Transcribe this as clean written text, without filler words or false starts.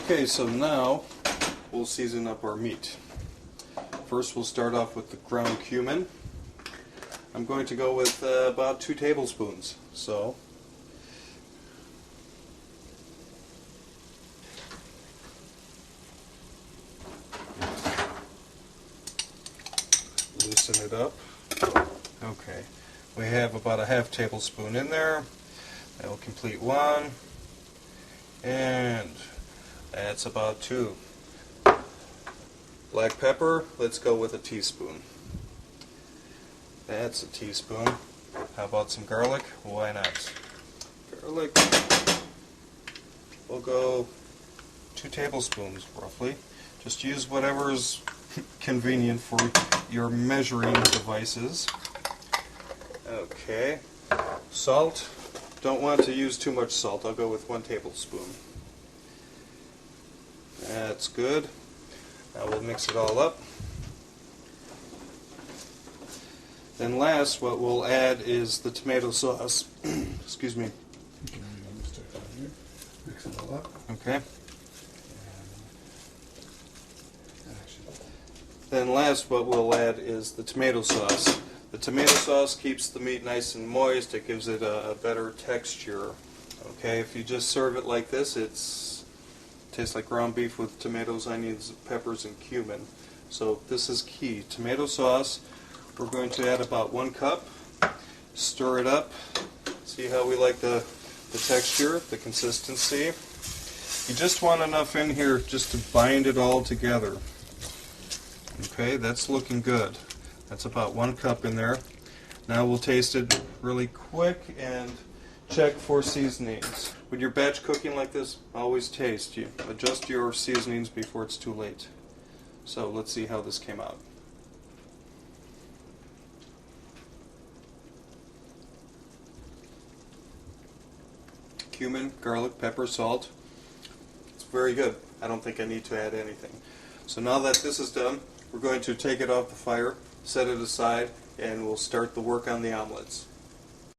Okay, so now we'll season up our meat. First we'll start off with the ground cumin. I'm going to go with about 2 tablespoons. So loosen it up. Okay, we have about a ½ tablespoon in there. That will complete 1. And that's about 2. Black pepper, let's go with a teaspoon. That's a teaspoon. How about some garlic? Why not? Garlic, we'll go 2 tablespoons roughly. Just use whatever is convenient for your measuring devices. Okay. Salt, don't want to use too much salt. I'll go with 1 tablespoon. That's good. Now we'll mix it all up. Then last, what we'll add is the tomato sauce. Excuse me. Mix it all up. Okay. Then last, what we'll add is the tomato sauce. The tomato sauce keeps the meat nice and moist. It gives it a better texture. Okay, if you just serve it like this, tastes like ground beef with tomatoes, onions, peppers, and cumin. So this is key. Tomato sauce, we're going to add about 1 cup. Stir it up. See how we like the texture, the consistency. You just want enough in here just to bind it all together. Okay, that's looking good. That's about 1 cup in there. Now we'll taste it really quick and check for seasonings. When you're batch cooking like this, always taste. You adjust your seasonings before it's too late. So let's see how this came out. Cumin, garlic, pepper, salt. It's very good. I don't think I need to add anything. So now that this is done, we're going to take it off the fire, set it aside, and we'll start the work on the omelets.